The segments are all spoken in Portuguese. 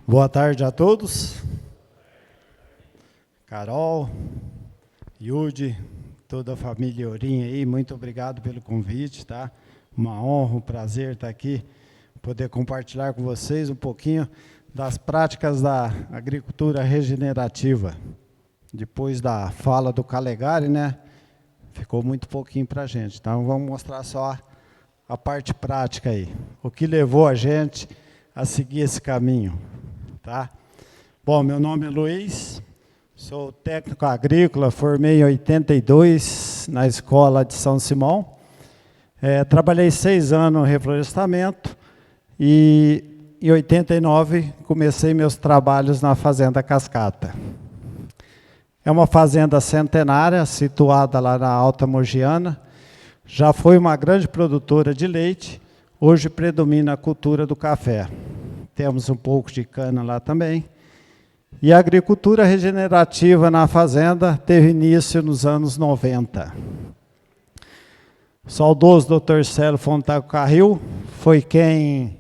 Boa tarde a todos. Carol, Yudi, toda a família Ourinho aí, muito obrigado pelo convite, tá? Uma honra, um prazer estar aqui, poder compartilhar com vocês um pouquinho das práticas da agricultura regenerativa. Depois da fala do Calegari, né? Ficou muito pouquinho para a gente. Então, vamos mostrar só a parte prática aí. O que levou a gente a seguir esse caminho, tá? Bom, meu nome é Luiz, sou técnico agrícola, formei em 82 na escola de São Simão. Trabalhei 6 anos no reflorestamento e em 89 comecei meus trabalhos na Fazenda Cascata. É uma fazenda centenária, situada lá na Alta Mogiana. Já foi uma grande produtora de leite, hoje predomina a cultura do café. Temos um pouco de cana lá também. E a agricultura regenerativa na fazenda teve início nos anos 90. O saudoso Dr. Célio Fontaco Carril foi quem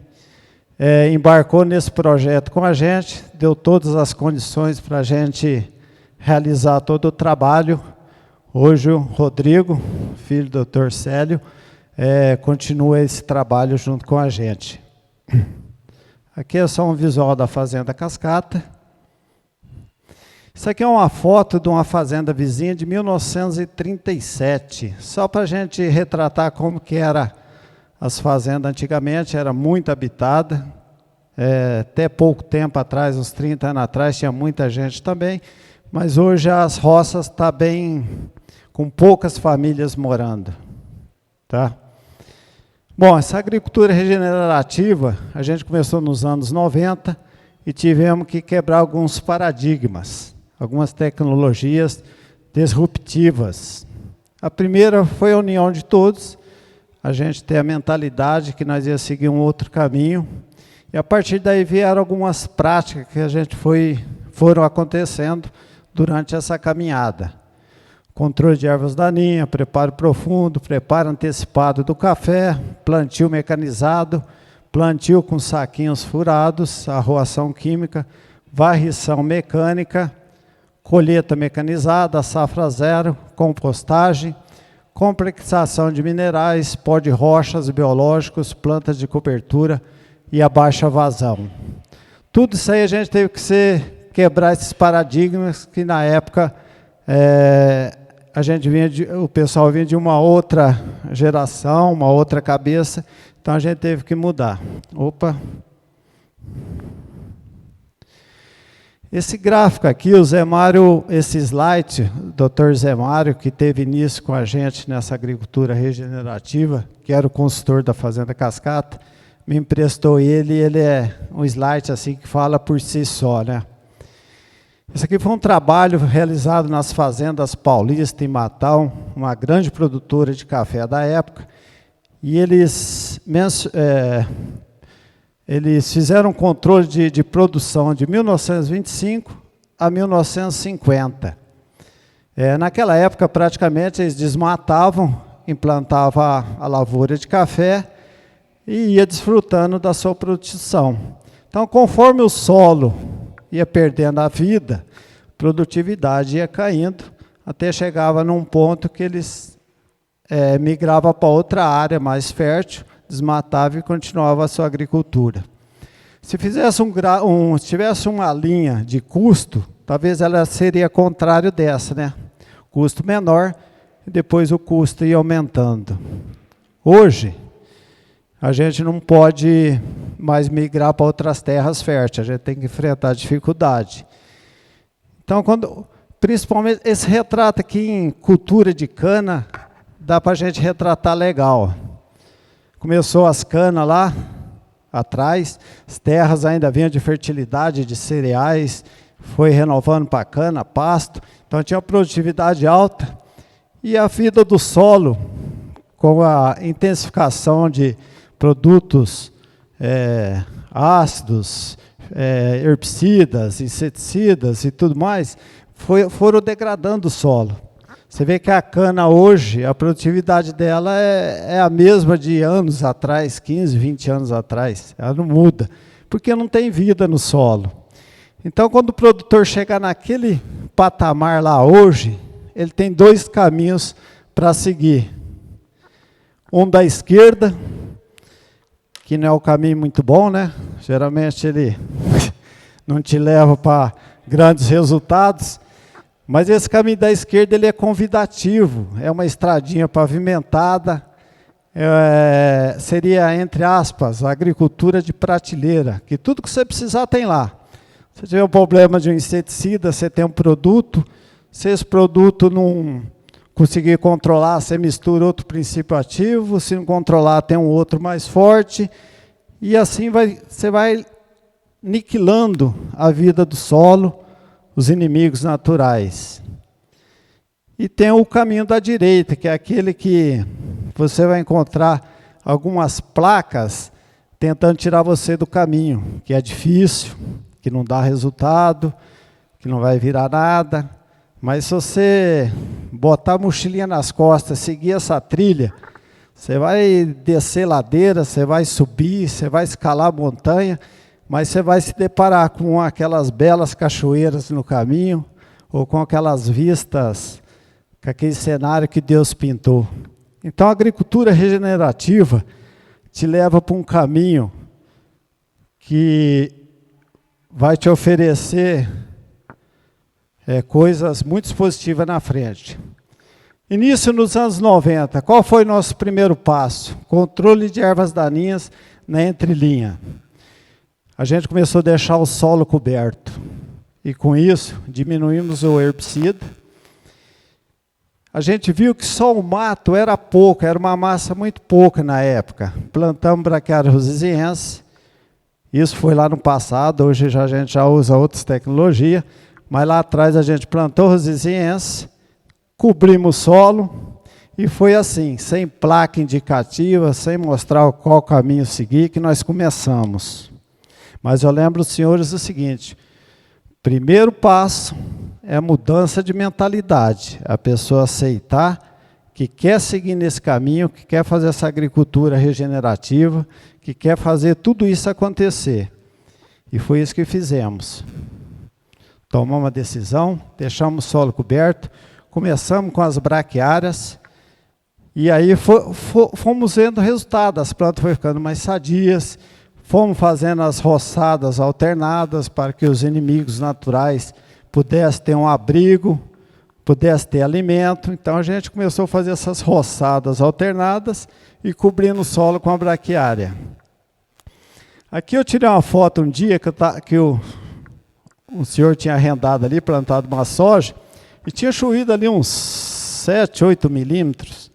embarcou nesse projeto com a gente, deu todas as condições para a gente realizar todo o trabalho. Hoje o Rodrigo, filho do Dr. Célio, continua esse trabalho junto com a gente. Aqui é só um visual da Fazenda Cascata. Isso aqui é uma foto de uma fazenda vizinha de 1937, só para a gente retratar como que era as fazendas antigamente. Era muito habitada, até pouco tempo atrás, uns 30 anos atrás, tinha muita gente também, mas hoje as roças estão bem, com poucas famílias morando, tá? Bom, essa agricultura regenerativa, a gente começou nos anos 90 e tivemos que quebrar alguns paradigmas, algumas tecnologias disruptivas. A primeira foi a união de todos, a gente ter a mentalidade que nós ia seguir um outro caminho, e a partir daí vieram algumas práticas que a gente foram acontecendo durante essa caminhada. Controle de ervas daninhas, preparo profundo, preparo antecipado do café, plantio mecanizado, plantio com saquinhos furados, arroação química, varrição mecânica, colheita mecanizada, safra zero, compostagem, complexação de minerais, pó de rochas biológicos, plantas de cobertura e a baixa vazão. Tudo isso aí a gente teve que quebrar esses paradigmas que na época o pessoal vinha de uma outra geração, uma outra cabeça, então a gente teve que mudar. Opa! Esse gráfico aqui, o Zé Mário, esse slide, o Dr. Zé Mário, que teve início com a gente nessa agricultura regenerativa, que era o consultor da Fazenda Cascata, me emprestou ele, e ele é um slide assim que fala por si só, né? Esse aqui foi um trabalho realizado nas fazendas Paulista e Matão, uma grande produtora de café da época, e eles fizeram um controle de produção de 1925 a 1950. Naquela época, praticamente, eles desmatavam, implantavam a lavoura de café e ia desfrutando da sua produção. Então, conforme o solo ia perdendo a vida, a produtividade ia caindo, até chegava num ponto que eles migravam para outra área mais fértil, desmatava e continuava a sua agricultura. Se fizesse se tivesse uma linha de custo, talvez ela seria contrário dessa, né? Custo menor, e depois o custo ia aumentando. Hoje, a gente não pode mais migrar para outras terras férteis, a gente tem que enfrentar dificuldade. Então, principalmente esse retrato aqui em cultura de cana, dá para a gente retratar legal. Começou as canas lá atrás, as terras ainda vinham de fertilidade, de cereais, foi renovando para cana, pasto, então tinha uma produtividade alta, e a vida do solo, com a intensificação de produtos ácidos, herbicidas, inseticidas e tudo mais, foram degradando o solo. Você vê que a cana hoje, a produtividade dela é a mesma de anos atrás, 15, 20 anos atrás. Ela não muda, porque não tem vida no solo. Então, quando o produtor chegar naquele patamar lá hoje, ele tem 2 caminhos para seguir. Um da esquerda, que não é o caminho muito bom, né? Geralmente ele não te leva para grandes resultados, mas esse caminho da esquerda ele é convidativo, é uma estradinha pavimentada, seria, entre aspas, a agricultura de prateleira, que tudo que você precisar tem lá. Se tiver um problema de um inseticida, você tem um produto, se esse produto não conseguir controlar, você mistura outro princípio ativo, se não controlar, tem um outro mais forte, e assim você vai aniquilando a vida do solo, os inimigos naturais. E tem o caminho da direita, que é aquele que você vai encontrar algumas placas tentando tirar você do caminho, que é difícil, que não dá resultado, que não vai virar nada. Mas se você botar a mochilinha nas costas, seguir essa trilha, você vai descer ladeira, você vai subir, você vai escalar a montanha, mas você vai se deparar com aquelas belas cachoeiras no caminho, ou com aquelas vistas, com aquele cenário que Deus pintou. Então a agricultura regenerativa te leva para um caminho que vai te oferecer coisas muito positivas na frente. Início nos anos 90, qual foi o nosso primeiro passo? Controle de ervas daninhas na entrelinha. A gente começou a deixar o solo coberto. E com isso, diminuímos o herbicida. A gente viu que só o mato era pouco, era uma massa muito pouca na época. Plantamos Braquiária rosisiense. Isso foi lá no passado, hoje a gente já usa outras tecnologias. Mas lá atrás a gente plantou rosisiense, cobrimos o solo, e foi assim, sem placa indicativa, sem mostrar qual caminho seguir, que nós começamos. Mas eu lembro os senhores o seguinte: primeiro passo é a mudança de mentalidade, a pessoa aceitar que quer seguir nesse caminho, que quer fazer essa agricultura regenerativa, que quer fazer tudo isso acontecer. E foi isso que fizemos. Tomamos uma decisão, deixamos o solo coberto, começamos com as braquiárias, e aí fomos vendo o resultado, as plantas foram ficando mais sadias, fomos fazendo as roçadas alternadas para que os inimigos naturais pudessem ter um abrigo, pudessem ter alimento. Então a gente começou a fazer essas roçadas alternadas e cobrindo o solo com a braquiária. Aqui eu tirei uma foto um dia que o senhor tinha arrendado ali, plantado uma soja, e tinha chovido ali uns 7, 8 milímetros.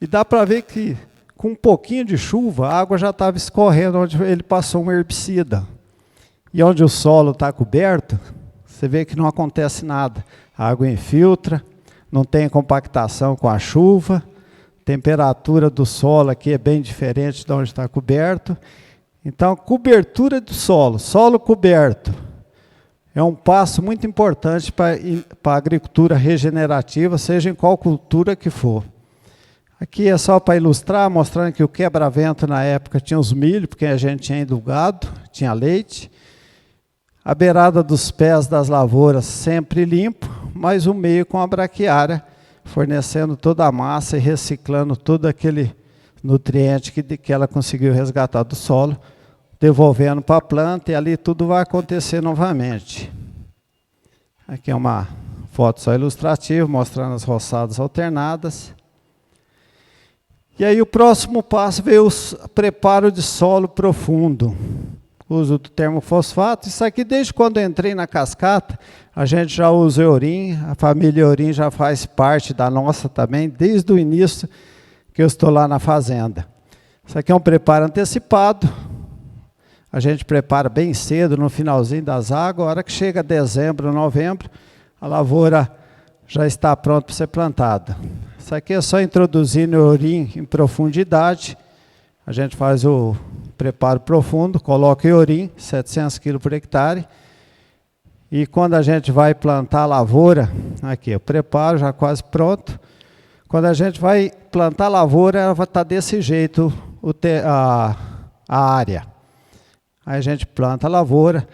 E dá para ver que com um pouquinho de chuva, a água já estava escorrendo onde ele passou um herbicida. E onde o solo está coberto, você vê que não acontece nada. A água infiltra, não tem compactação com a chuva, temperatura do solo aqui é bem diferente de onde está coberto. Então, cobertura do solo, solo coberto, é um passo muito importante para a agricultura regenerativa, seja em qual cultura que for. Aqui é só para ilustrar, mostrando que o quebra-vento na época tinha os milho, porque a gente tinha ido gado, tinha leite. A beirada dos pés das lavouras sempre limpo, mas o meio com a braquiária, fornecendo toda a massa e reciclando todo aquele nutriente que ela conseguiu resgatar do solo, devolvendo para a planta, e ali tudo vai acontecer novamente. Aqui é uma foto só ilustrativa, mostrando as roçadas alternadas. E aí o próximo passo veio o preparo de solo profundo. Uso do termofosfato. Isso aqui, desde quando eu entrei na cascata, a gente já usa Eurim, a família Eurim já faz parte da nossa também, desde o início que eu estou lá na fazenda. Isso aqui é um preparo antecipado. A gente prepara bem cedo, no finalzinho das águas. A hora que chega dezembro, novembro, a lavoura já está pronta para ser plantada. Isso aqui é só introduzindo o Eurim em profundidade. A gente faz o preparo profundo, coloca Eurim, 700 kg por hectare. E quando a gente vai plantar a lavoura, aqui, o preparo já quase pronto. Quando a gente vai plantar a lavoura, ela vai estar desse jeito, a área. aí a gente planta a lavoura.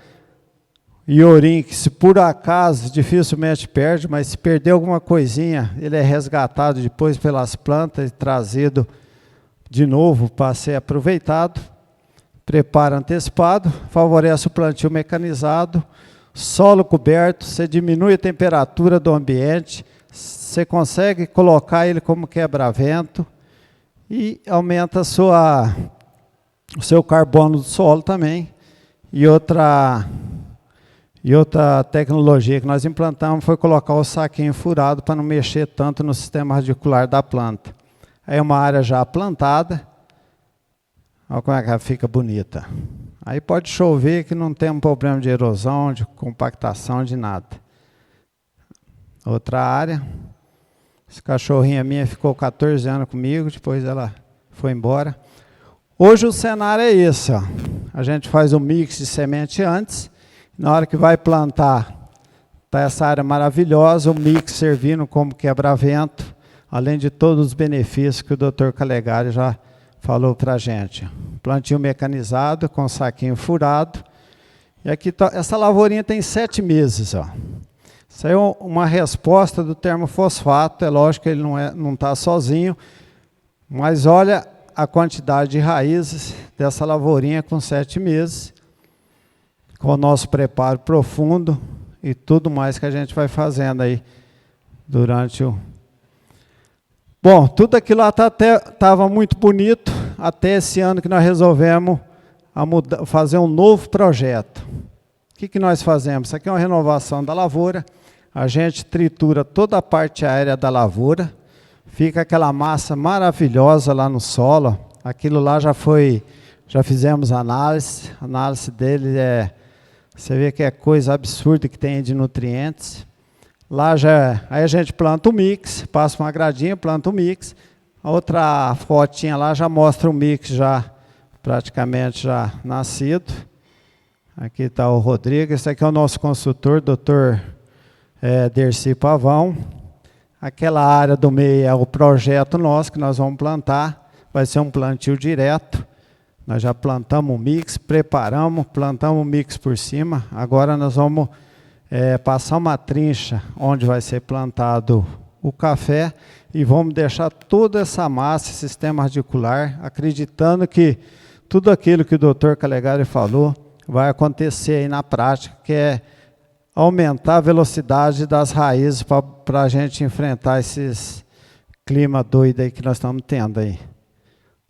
Iorim, que se por acaso dificilmente perde, mas se perder alguma coisinha, ele é resgatado depois pelas plantas e trazido de novo para ser aproveitado. Preparo antecipado, favorece o plantio mecanizado, solo coberto, você diminui a temperatura do ambiente, você consegue colocar ele como quebra-vento e aumenta o seu carbono do solo também. E outra tecnologia que nós implantamos foi colocar o saquinho furado para não mexer tanto no sistema radicular da planta. Aí é uma área já plantada, olha como é que ela fica bonita. Aí pode chover que não tem um problema de erosão, de compactação, de nada. Outra área, essa cachorrinha minha ficou 14 anos comigo, depois ela foi embora. Hoje o cenário é esse, ó. A gente faz um mix de semente antes, na hora que vai plantar, está essa área maravilhosa, o mix servindo como quebra-vento, além de todos os benefícios que o Dr. Calegari já falou para a gente. Plantio mecanizado, com saquinho furado. E aqui essa lavourinha tem 7 meses. Ó. Isso aí é uma resposta do termofosfato, é lógico que ele não está sozinho, mas olha a quantidade de raízes dessa lavourinha com 7 meses. Com o nosso preparo profundo e tudo mais que a gente vai fazendo aí durante o... Bom, tudo aquilo lá estava muito bonito, até esse ano que nós resolvemos fazer um novo projeto. O que nós fazemos? Isso aqui é uma renovação da lavoura, a gente tritura toda a parte aérea da lavoura, fica aquela massa maravilhosa lá no solo, aquilo lá já fizemos análise dele você vê que é coisa absurda que tem de nutrientes. Lá aí a gente planta o mix, passa uma gradinha, planta o mix. A outra fotinha lá já mostra o mix já praticamente já nascido. Aqui está o Rodrigo, esse aqui é o nosso consultor, Dr. Dercy Pavão. Aquela área do meio é o projeto nosso que nós vamos plantar, vai ser um plantio direto. Nós já plantamos o mix, plantamos o mix por cima. Agora nós vamos passar uma trincha onde vai ser plantado o café e vamos deixar toda essa massa, sistema radicular, acreditando que tudo aquilo que o Dr. Calegari falou vai acontecer aí na prática, que é aumentar a velocidade das raízes para a gente enfrentar esses clima doido aí que nós estamos tendo aí.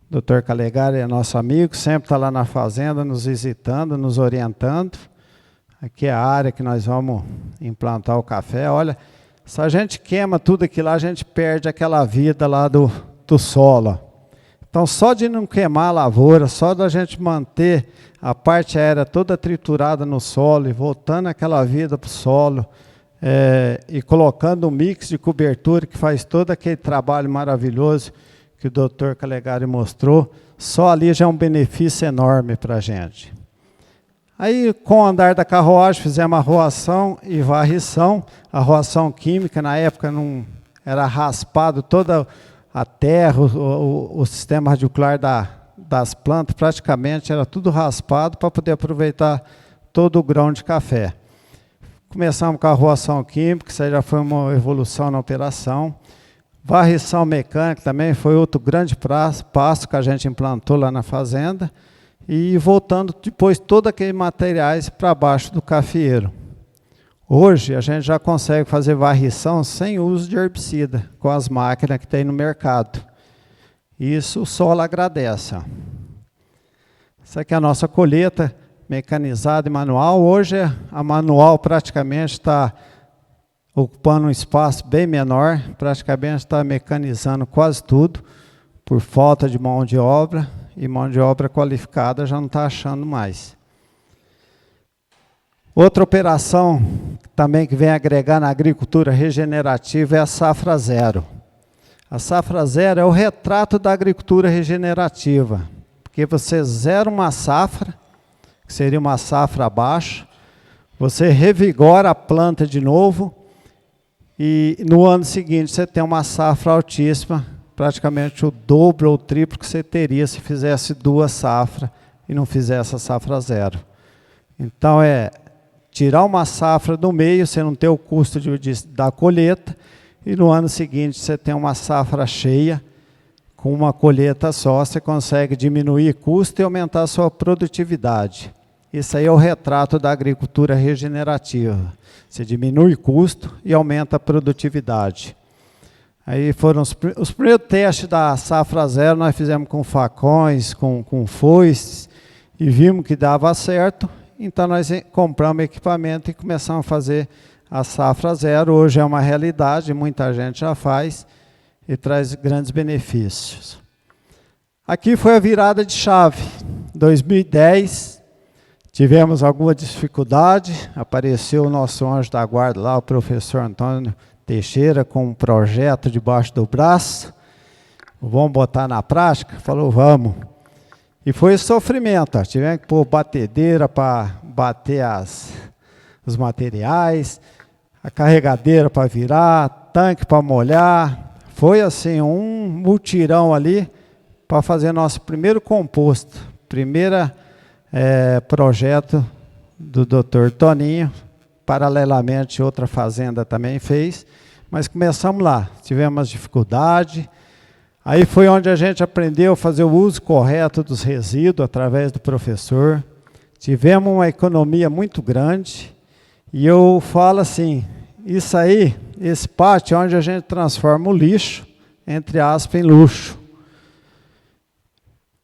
Dr. Calegari é nosso amigo, sempre está lá na fazenda, nos visitando, nos orientando. Aqui é a área que nós vamos implantar o café. Olha, se a gente queima tudo aquilo lá, a gente perde aquela vida lá do solo. Então, só de não queimar a lavoura, só da gente manter a parte aérea toda triturada no solo e voltando aquela vida para o solo, e colocando um mix de cobertura que faz todo aquele trabalho maravilhoso que o Dr. Calegari mostrou, só ali já é um benefício enorme para a gente. Aí, com o andar da carruagem, fizemos a roação e varrição. A roação química, na época, não era raspado toda a terra, o sistema radicular das plantas, praticamente era tudo raspado para poder aproveitar todo o grão de café. Começamos com a roação química, isso aí já foi uma evolução na operação. Varrição mecânica também foi outro grande passo que a gente implantou lá na fazenda. E voltando depois todos aqueles materiais para baixo do cafeeiro. Hoje a gente já consegue fazer varrição sem uso de herbicida, com as máquinas que tem no mercado. Isso o solo agradece. Ó. Essa aqui é a nossa colheita mecanizada e manual. Hoje a manual praticamente está ocupando um espaço bem menor, praticamente está mecanizando quase tudo, por falta de mão de obra, e mão de obra qualificada já não está achando mais. Outra operação também que vem agregar na agricultura regenerativa é a safra zero. A safra zero é o retrato da agricultura regenerativa, porque você zera uma safra, que seria uma safra abaixo, você revigora a planta de novo, e no ano seguinte você tem uma safra altíssima, praticamente o dobro ou o triplo que você teria se fizesse 2 safras e não fizesse a safra zero. Então, tirar uma safra do meio, você não ter o custo da colheita, e no ano seguinte você tem uma safra cheia, com uma colheita só, você consegue diminuir custo e aumentar a sua produtividade. Isso aí é o retrato da agricultura regenerativa. Você diminui custo e aumenta a produtividade. Aí foram os primeiros testes da safra zero, nós fizemos com facões, com foices, e vimos que dava certo. Então nós compramos equipamento e começamos a fazer a safra zero. Hoje é uma realidade, muita gente já faz e traz grandes benefícios. Aqui foi a virada de chave. 2010, tivemos alguma dificuldade, apareceu o nosso anjo da guarda lá, o professor Antônio Teixeira, com um projeto debaixo do braço. Vamos botar na prática? Falou, vamos. E foi sofrimento, tivemos que pôr batedeira para bater os materiais, a carregadeira para virar, tanque para molhar. Foi assim, um mutirão ali para fazer nosso primeiro composto, primeiro projeto do Dr. Toninho, paralelamente outra fazenda também fez, mas começamos lá, tivemos dificuldade. Aí foi onde a gente aprendeu a fazer o uso correto dos resíduos através do professor. Tivemos uma economia muito grande. E eu falo assim, isso aí, esse pátio é onde a gente transforma o lixo, entre aspas, em luxo.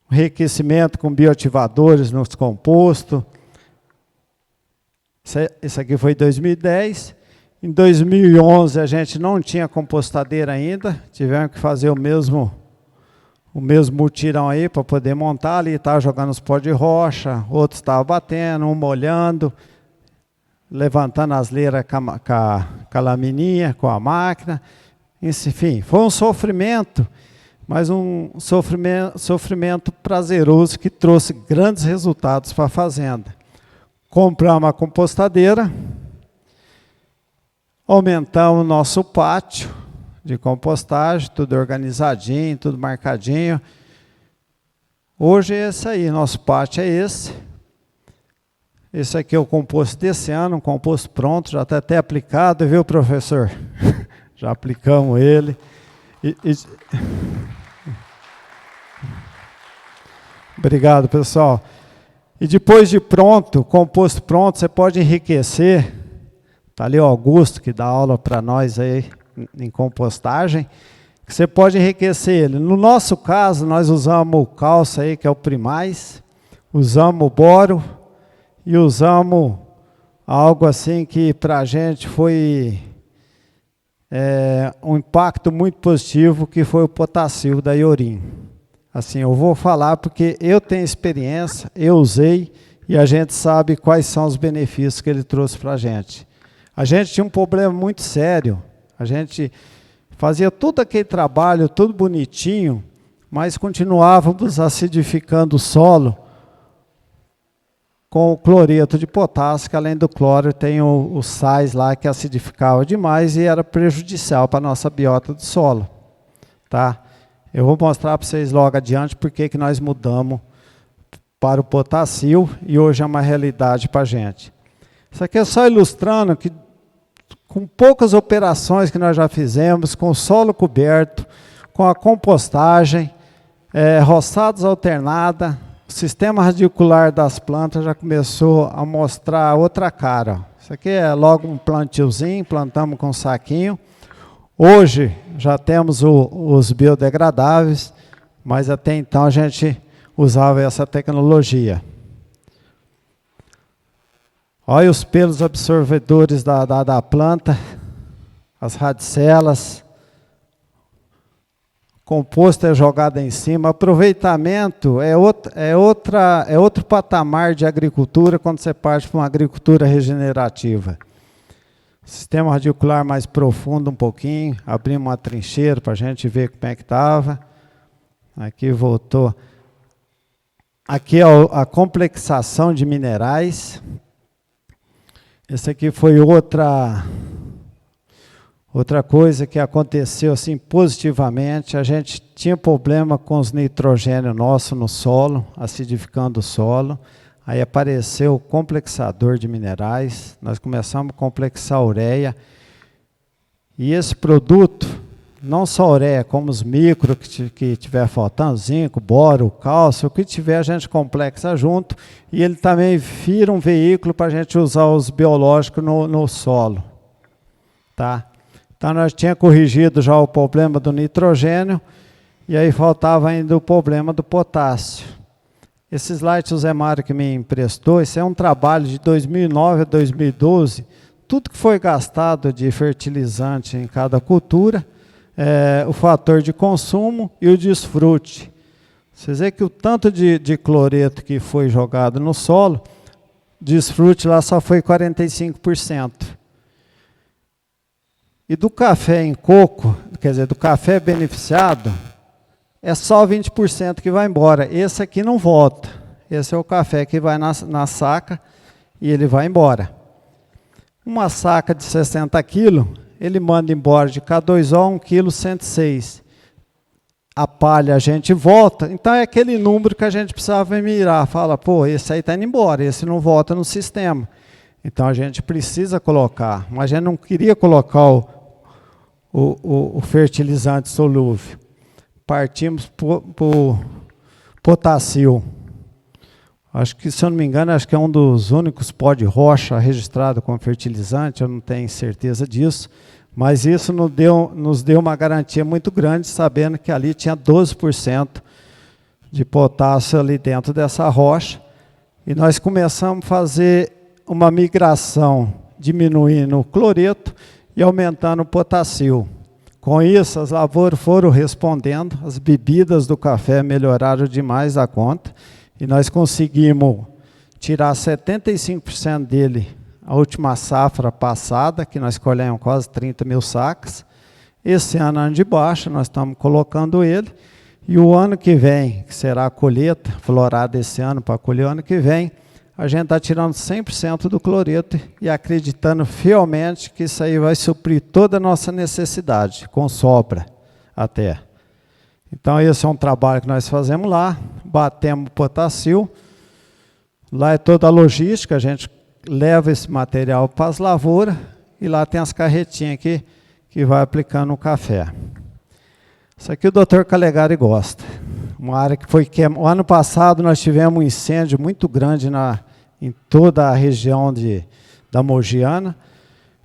Enriquecimento com bioativadores nos compostos. Isso aqui foi em 2010. Em 2011 a gente não tinha compostadeira ainda, tivemos que fazer o mesmo mutirão aí para poder montar ali, estava jogando os pó de rocha, outros estavam batendo, um molhando, levantando as leiras com a lamininha, com a máquina, enfim, foi um sofrimento, mas um sofrimento prazeroso que trouxe grandes resultados para a fazenda. Compramos uma compostadeira, aumentamos o nosso pátio de compostagem, tudo organizadinho, tudo marcadinho. Hoje é esse aí, nosso pátio é esse. Esse aqui é o composto desse ano, um composto pronto, já está até aplicado, viu, professor? Já aplicamos ele. Obrigado, pessoal. E depois de pronto, composto pronto, você pode enriquecer. Está ali o Augusto, que dá aula para nós aí em compostagem, que você pode enriquecer ele. No nosso caso, nós usamos o cálcio aí, que é o primaz, usamos o boro e usamos algo assim que para a gente foi um impacto muito positivo, que foi o potássio da Iorim. Assim, eu vou falar porque eu tenho experiência, eu usei e a gente sabe quais são os benefícios que ele trouxe para a gente. A gente tinha um problema muito sério, a gente fazia todo aquele trabalho, tudo bonitinho, mas continuávamos acidificando o solo com o cloreto de potássio, que além do cloro tem os sais lá que acidificava demais e era prejudicial para a nossa biota do solo. Tá? Eu vou mostrar para vocês logo adiante porque que nós mudamos para o potássio e hoje é uma realidade para a gente. Isso aqui é só ilustrando que com poucas operações que nós já fizemos, com o solo coberto, com a compostagem, roçados alternada, o sistema radicular das plantas já começou a mostrar outra cara. Isso aqui é logo um plantiozinho, plantamos com saquinho. Hoje já temos os biodegradáveis, mas até então a gente usava essa tecnologia. Olha os pelos absorvedores da planta, as radicelas, composto é jogado em cima, aproveitamento é outro patamar de agricultura quando você parte para uma agricultura regenerativa. Sistema radicular mais profundo um pouquinho, abrimos uma trincheira para a gente ver como é que estava. Aqui voltou. Aqui é a complexação de minerais. Esse aqui foi outra Outra coisa que aconteceu assim positivamente, a gente tinha problema com os nitrogênio nosso no solo, acidificando o solo. Aí apareceu o complexador de minerais, nós começamos a complexar a ureia. E esse produto, não só a ureia, como os micro que tiver faltando, zinco, boro, cálcio, o que tiver a gente complexa junto. E ele também vira um veículo para a gente usar os biológicos no solo. Tá? Então nós tínhamos corrigido já o problema do nitrogênio, e aí faltava ainda o problema do potássio. Esse slide o Zé Mário que me emprestou, esse é um trabalho de 2009 a 2012, tudo que foi gastado de fertilizante em cada cultura, o fator de consumo e o desfrute. Vocês veem que o tanto de cloreto que foi jogado no solo, desfrute lá só foi 45%. E do café em coco, quer dizer, do café beneficiado, é só 20% que vai embora. Esse aqui não volta. Esse é o café que vai na saca e ele vai embora. Uma saca de 60 quilos, ele manda embora de K2O 1 kg 106. A palha a gente volta, então é aquele número que a gente precisava mirar. Fala, pô, esse aí está indo embora, esse não volta no sistema. Então a gente precisa colocar, mas a gente não queria colocar o fertilizante solúvel. Partimos por potássio. Acho que, se eu não me engano, acho que é um dos únicos pó de rocha registrado como fertilizante, eu não tenho certeza disso, mas isso nos deu uma garantia muito grande, sabendo que ali tinha 12% de potássio ali dentro dessa rocha, e nós começamos a fazer uma migração, diminuindo o cloreto e aumentando o potássio. Com isso, as lavouras foram respondendo, as bebidas do café melhoraram demais a conta, e nós conseguimos tirar 75% dele, a última safra passada, que nós colhemos quase 30 mil sacas. Esse ano de baixa, nós estamos colocando ele, e o ano que vem, que será a colheita, florada esse ano para colher o ano que vem, a gente está tirando 100% do cloreto e acreditando fielmente que isso aí vai suprir toda a nossa necessidade, com sobra até. Então esse é um trabalho que nós fazemos lá, batemos potássio, lá é toda a logística, a gente leva esse material para as lavouras e lá tem as carretinhas aqui que vai aplicando no café. Isso aqui o Dr. Calegari gosta. Uma área que foi queimada. O ano passado nós tivemos um incêndio muito grande em toda a região da Mogiana,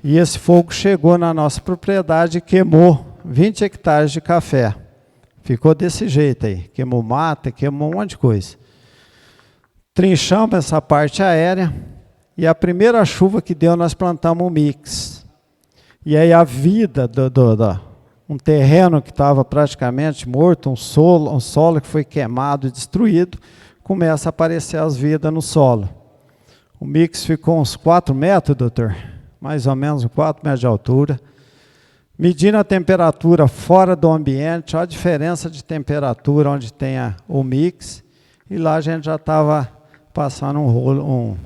e esse fogo chegou na nossa propriedade e queimou 20 hectares de café. Ficou desse jeito aí, queimou mata, queimou um monte de coisa. Trinchamos essa parte aérea, e a primeira chuva que deu nós plantamos um mix. E aí a vida um terreno que estava praticamente morto, um solo que foi queimado e destruído, começa a aparecer as vidas no solo. O mix ficou uns 4 metros, doutor, mais ou menos 4 metros de altura. Medindo a temperatura fora do ambiente, olha a diferença de temperatura onde tem o mix, e lá a gente já estava passando um rolo,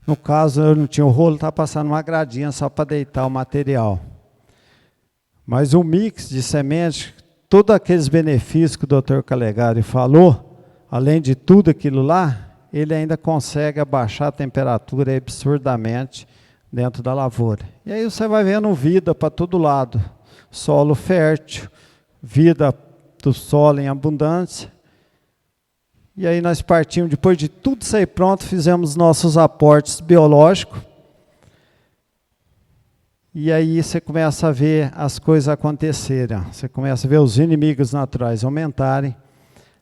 no caso eu não tinha o rolo, estava passando uma gradinha só para deitar o material. Mas o mix de semente, todos aqueles benefícios que o Dr. Calegari falou, além de tudo aquilo lá, ele ainda consegue abaixar a temperatura absurdamente dentro da lavoura. E aí você vai vendo vida para todo lado, solo fértil, vida do solo em abundância. E aí nós partimos, depois de tudo sair pronto, fizemos nossos aportes biológicos. E aí você começa a ver as coisas acontecerem. Você começa a ver os inimigos naturais aumentarem.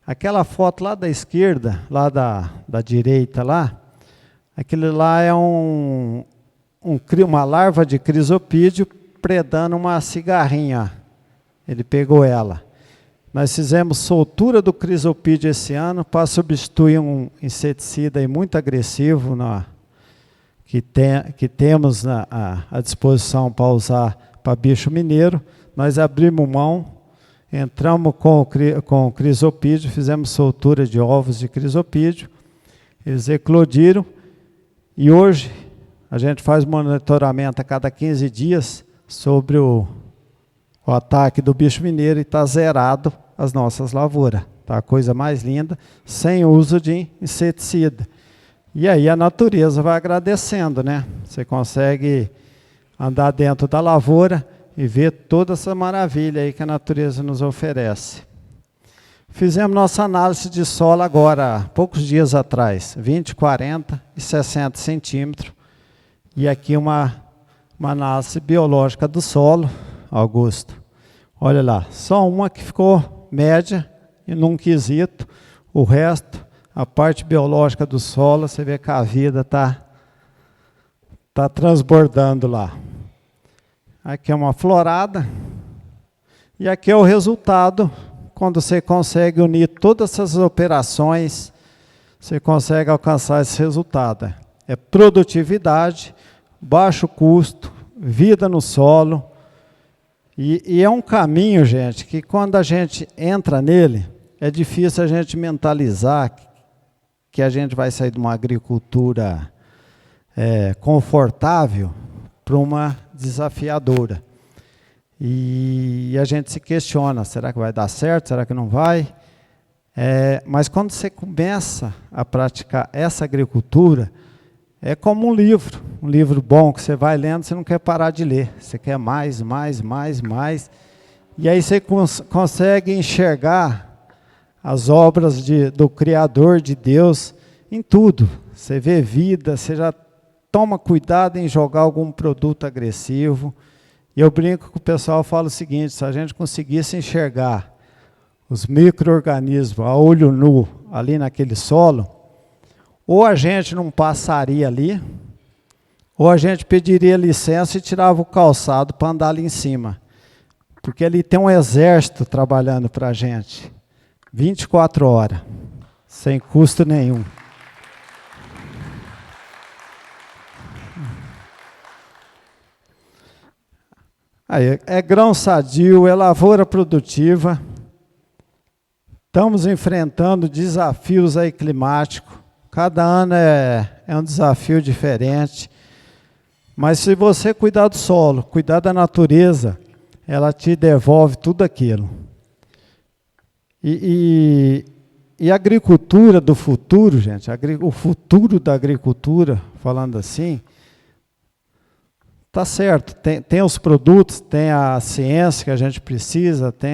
Aquela foto lá da esquerda, lá da direita lá, aquele lá é uma larva de crisopídeo predando uma cigarrinha. Ele pegou ela. Nós fizemos soltura do crisopídeo esse ano para substituir um inseticida aí muito agressivo que temos à disposição para usar para bicho mineiro. Nós abrimos mão, entramos com o crisopídeo, fizemos soltura de ovos de crisopídeo, eles eclodiram, e hoje a gente faz monitoramento a cada 15 dias, sobre o ataque do bicho mineiro e está zerado as nossas lavouras. Tá a coisa mais linda, sem uso de inseticida. E aí a natureza vai agradecendo, né? Você consegue andar dentro da lavoura e ver toda essa maravilha aí que a natureza nos oferece. Fizemos nossa análise de solo agora, há poucos dias atrás, 20, 40 e 60 centímetros. E aqui uma análise biológica do solo, Augusto. Olha lá, só uma que ficou média e num quesito, o resto, a parte biológica do solo, você vê que a vida está transbordando lá. Aqui é uma florada, e aqui é o resultado, quando você consegue unir todas essas operações, você consegue alcançar esse resultado. É produtividade, baixo custo, vida no solo, e é um caminho, gente, que quando a gente entra nele, é difícil a gente mentalizar que a gente vai sair de uma agricultura confortável para uma desafiadora. E a gente se questiona, será que vai dar certo, será que não vai? Mas quando você começa a praticar essa agricultura, é como um livro bom que você vai lendo, você não quer parar de ler, você quer mais, mais, mais, mais. E aí você consegue enxergar as obras do Criador, de Deus, em tudo. Você vê vida, você já toma cuidado em jogar algum produto agressivo. E eu brinco com o pessoal, falo o seguinte, se a gente conseguisse enxergar os micro-organismos a olho nu ali naquele solo, ou a gente não passaria ali, ou a gente pediria licença e tirava o calçado para andar ali em cima. Porque ali tem um exército trabalhando para a gente, 24 horas, sem custo nenhum. Aí, é grão sadio, é lavoura produtiva. Estamos enfrentando desafios aí climáticos. Cada ano é um desafio diferente. Mas se você cuidar do solo, cuidar da natureza, ela te devolve tudo aquilo. E a agricultura do futuro, gente, o futuro da agricultura, falando assim, tá certo, tem os produtos, tem a ciência que a gente precisa, tem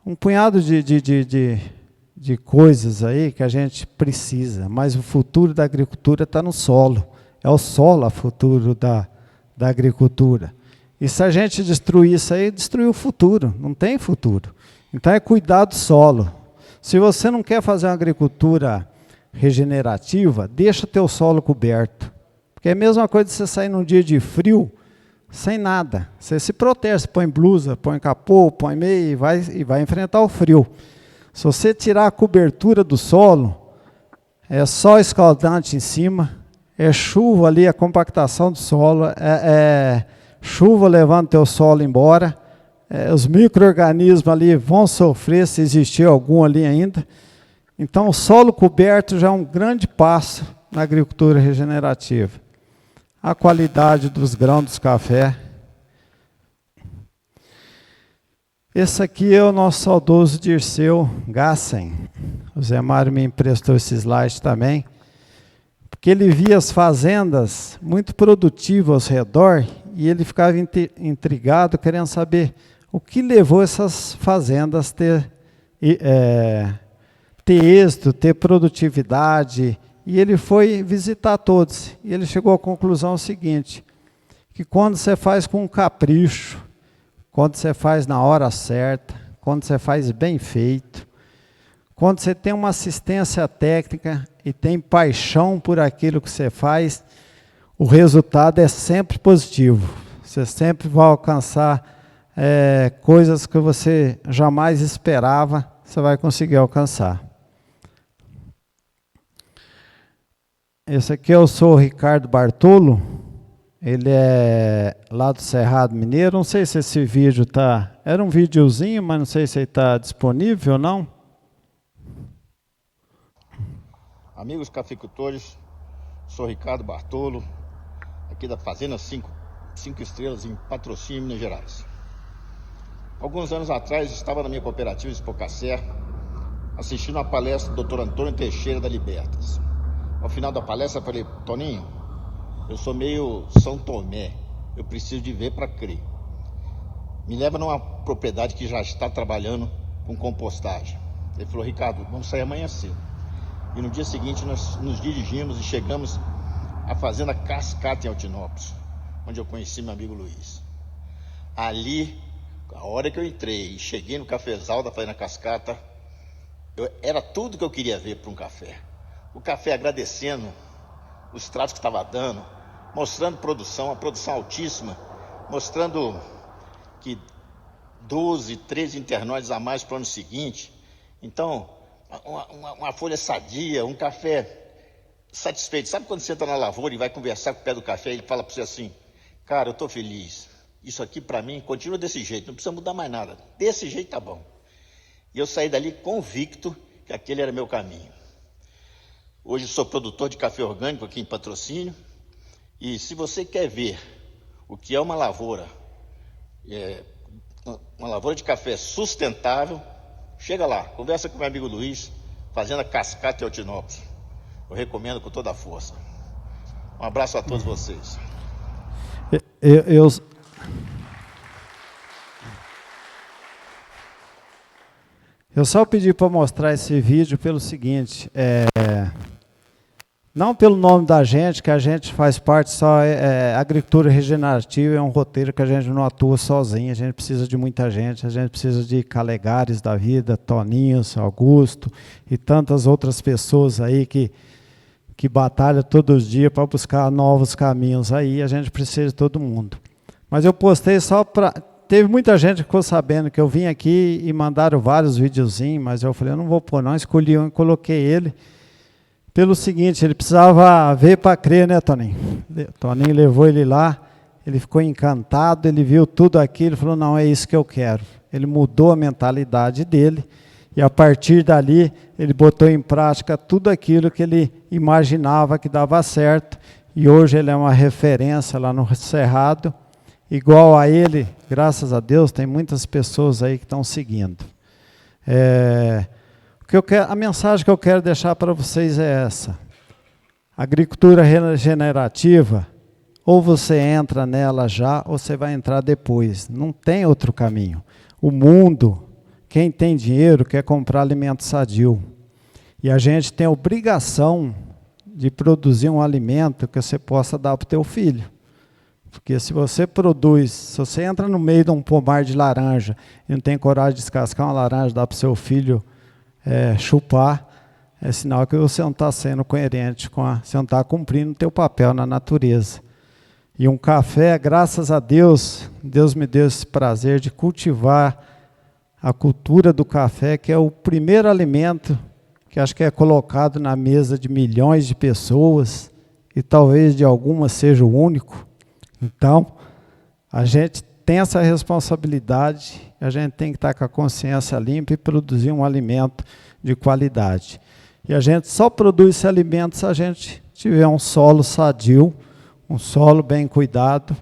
um punhado de coisas aí que a gente precisa, mas o futuro da agricultura está no solo. É o solo o futuro da agricultura. E se a gente destruir isso aí, destruir o futuro, não tem futuro. Então é cuidar do solo. Se você não quer fazer uma agricultura regenerativa, deixa teu solo coberto. Porque é a mesma coisa de você sair num dia de frio, sem nada. Você se protege, você põe blusa, põe capô, põe meia e vai enfrentar o frio. Se você tirar a cobertura do solo, é só escaldante em cima, é chuva ali, a compactação do solo, é chuva levando teu solo embora, os micro-organismos ali vão sofrer, se existir algum ali ainda. Então o solo coberto já é um grande passo na agricultura regenerativa. A qualidade dos grãos dos café. Esse aqui é o nosso saudoso Dirceu Gassen. O Zé Mário me emprestou esse slide também, porque ele via as fazendas muito produtivas ao redor e ele ficava intrigado, querendo saber o que levou essas fazendas a ter êxito, ter produtividade. E ele foi visitar todos. E ele chegou à conclusão seguinte, que quando você faz com capricho, quando você faz na hora certa, quando você faz bem feito, quando você tem uma assistência técnica e tem paixão por aquilo que você faz, o resultado é sempre positivo. Você sempre vai alcançar coisas que você jamais esperava, você vai conseguir alcançar. Esse aqui eu sou o Ricardo Bartolo, ele é lá do Cerrado Mineiro, não sei se esse vídeo está... Era um videozinho, mas não sei se ele está disponível ou não. Amigos cafeicultores, sou Ricardo Bartolo, aqui da Fazenda 5 5 estrelas em Patrocínio, Minas Gerais. Alguns anos atrás, estava na minha cooperativa Expocacé, assistindo uma palestra do Dr. Antônio Teixeira da Libertas. Ao final da palestra, eu falei: Toninho, eu sou meio São Tomé, eu preciso de ver para crer. Me leva numa propriedade que já está trabalhando com compostagem. Ele falou: Ricardo, vamos sair amanhã cedo. E no dia seguinte nós nos dirigimos e chegamos à fazenda Cascata em Altinópolis, onde eu conheci meu amigo Luiz. Ali, a hora que eu entrei e cheguei no cafezal da fazenda Cascata, era tudo que eu queria ver para um café. O café agradecendo os tratos que estava dando, mostrando produção, a produção altíssima, mostrando que 12, 13 internóides a mais para o ano seguinte. Então, uma folha sadia, um café satisfeito. Sabe quando você entra na lavoura e vai conversar com o pé do café e ele fala para você assim: cara, eu estou feliz, isso aqui para mim continua desse jeito, não precisa mudar mais nada, desse jeito tá bom. E eu saí dali convicto que aquele era meu caminho. Hoje sou produtor de café orgânico aqui em Patrocínio, e se você quer ver o que é uma lavoura de café sustentável, chega lá, conversa com meu amigo Luiz, Fazenda Cascata em Altinópolis. Eu recomendo com toda a força. Um abraço a todos vocês. Eu só pedi para mostrar esse vídeo pelo seguinte, não pelo nome da gente, que a gente faz parte só, agricultura regenerativa é um roteiro que a gente não atua sozinho, a gente precisa de muita gente, a gente precisa de Calegares da vida, Toninhos, Augusto e tantas outras pessoas aí que batalham todos os dias para buscar novos caminhos aí, a gente precisa de todo mundo. Mas eu postei só para... Teve muita gente que ficou sabendo que eu vim aqui e mandaram vários videozinhos, mas eu falei, eu não vou pôr não, escolhi um e coloquei ele. Pelo seguinte, ele precisava ver para crer, né, Toninho? Toninho levou ele lá, ele ficou encantado, ele viu tudo aquilo, falou, não, é isso que eu quero. Ele mudou a mentalidade dele e a partir dali ele botou em prática tudo aquilo que ele imaginava que dava certo e hoje ele é uma referência lá no Cerrado. Igual a ele, graças a Deus, tem muitas pessoas aí que estão seguindo. A mensagem que eu quero deixar para vocês é essa. Agricultura regenerativa, ou você entra nela já, ou você vai entrar depois. Não tem outro caminho. O mundo, quem tem dinheiro, quer comprar alimento sadio. E a gente tem a obrigação de produzir um alimento que você possa dar para o teu filho. Porque se você produz, se você entra no meio de um pomar de laranja e não tem coragem de descascar uma laranja, dar para o seu filho chupar, é sinal que você não está sendo coerente, você não está cumprindo o teu papel na natureza. E um café, graças a Deus, Deus me deu esse prazer de cultivar a cultura do café, que é o primeiro alimento que acho que é colocado na mesa de milhões de pessoas, e talvez de algumas seja o único. Então, a gente tem essa responsabilidade, a gente tem que estar com a consciência limpa e produzir um alimento de qualidade. E a gente só produz esse alimento se a gente tiver um solo sadio, um solo bem cuidado,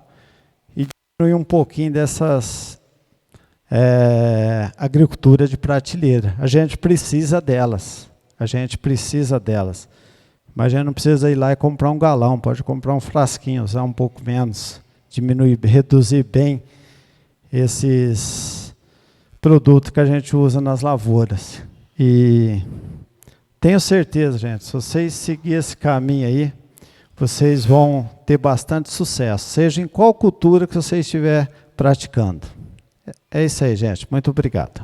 e diminuir um pouquinho dessas agricultura de prateleira. A gente precisa delas, Mas a gente não precisa ir lá e comprar um galão, pode comprar um frasquinho, usar um pouco menos, diminuir, reduzir bem esses produtos que a gente usa nas lavouras. E tenho certeza, gente, se vocês seguirem esse caminho aí, vocês vão ter bastante sucesso, seja em qual cultura que você estiver praticando. É isso aí, gente. Muito obrigado.